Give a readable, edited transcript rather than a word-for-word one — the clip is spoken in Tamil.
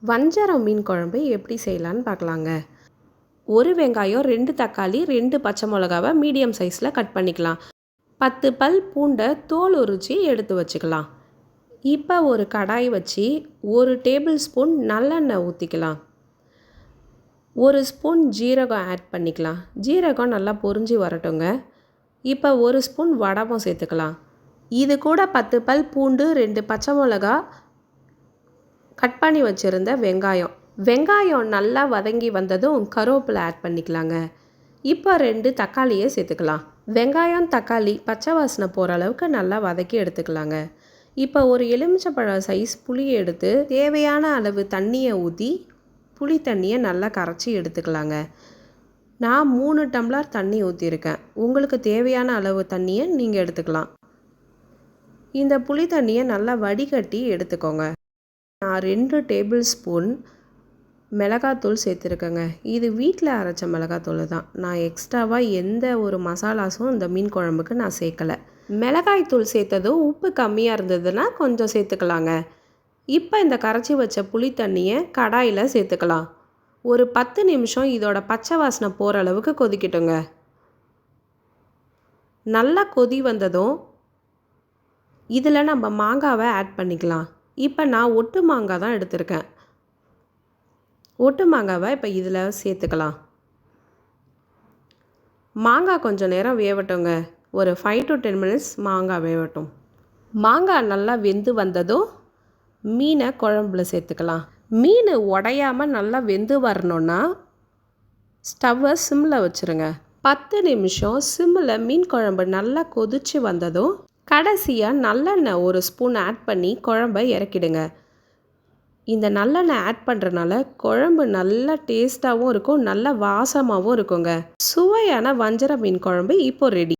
வஞ்சரம் மீன் குழம்பு எப்படி செய்யலான்னு பார்க்கலாங்க. ஒரு வெங்காயம், 2 தக்காளி, 2 பச்சை மிளகாவை மீடியம் சைஸில் கட் பண்ணிக்கலாம். 10 பல் பூண்டை தோல் உரித்து எடுத்து வச்சுக்கலாம். இப்போ ஒரு கடாய் வச்சு 1 டேபிள் ஸ்பூன் நல்லெண்ணெய் ஊற்றிக்கலாம். 1 ஸ்பூன் ஜீரகம் ஆட் பண்ணிக்கலாம். ஜீரகம் நல்லா பொரிஞ்சு வரட்டுங்க. இப்போ 1 ஸ்பூன் வடகம் சேர்த்துக்கலாம். இது கூட 10 பல் பூண்டு, 2 பச்சை மிளகா, கட் பண்ணி வச்சுருந்த வெங்காயம் நல்லா வதங்கி வந்ததும் கருவேப்பிலை ஆட் பண்ணிக்கலாங்க. இப்போ 2 தக்காளியை சேர்த்துக்கலாம். வெங்காயம், தக்காளி பச்சை வாசனை போகிற அளவுக்கு நல்லா வதக்கி எடுத்துக்கலாங்க. இப்போ ஒரு எலுமிச்சைப்பழம் சைஸ் புளியை எடுத்து தேவையான அளவு தண்ணியை ஊற்றி புளி தண்ணியை நல்லா கரைச்சி எடுத்துக்கலாங்க. நான் 3 டம்ளர் தண்ணி ஊற்றிருக்கேன். உங்களுக்கு தேவையான அளவு தண்ணியை நீங்கள் எடுத்துக்கலாம். இந்த புளி தண்ணியை நல்லா வடிகட்டி எடுத்துக்கோங்க. நான் 2 டேபிள் ஸ்பூன் மிளகாத்தூள் சேர்த்துருக்கேங்க. இது வீட்டில் அரைச்ச மிளகாத்தூள் தான். நான் எக்ஸ்ட்ராவாக எந்த ஒரு மசாலாஸும் இந்த மீன் குழம்புக்கு நான் சேர்க்கலை. மிளகாய்த்தூள் சேர்த்ததும் உப்பு கம்மியாக இருந்ததுன்னா கொஞ்சம் சேர்த்துக்கலாங்க. இப்போ இந்த கரைச்சி வச்ச புளி தண்ணியை கடாயில் சேர்த்துக்கலாம். ஒரு 10 நிமிஷம் இதோட பச்சை வாசனை போகிற அளவுக்கு கொதிக்கட்டுங்க. நல்லா கொதி வந்ததும் இதில் நம்ம மாங்காவை ஆட் பண்ணிக்கலாம். இப்போ நான் ஒட்டு மாங்காய் தான் எடுத்திருக்கேன். ஒட்டு மாங்காவை இப்போ இதில் சேர்த்துக்கலாம். மாங்காய் கொஞ்சம் நேரம் வேகட்டுங்க. ஒரு 5 to 10 மினிட்ஸ் மாங்காய் வேகட்டும். மாங்காய் நல்லா வெந்து வந்ததும் மீனை குழம்புல சேர்த்துக்கலாம். மீன் உடையாமல் நல்லா வெந்து வரணுன்னா ஸ்டவ்வை சிம்மில் வச்சுருங்க. 10 நிமிஷம் சிம்மில் மீன் குழம்பு நல்லா கொதித்து வந்ததும் கடைசியாக நல்லெண்ணெய் 1 ஸ்பூன் ஆட் பண்ணி குழம்பை இறக்கிடுங்க. இந்த நல்லெண்ணெய் ஆட் பண்ணுறனால குழம்பு நல்லா டேஸ்ட்டாகவும் இருக்கும், நல்லா வாசமாகவும் இருக்குங்க. சுவையான வஞ்சர மீன் குழம்பு இப்போ ரெடி.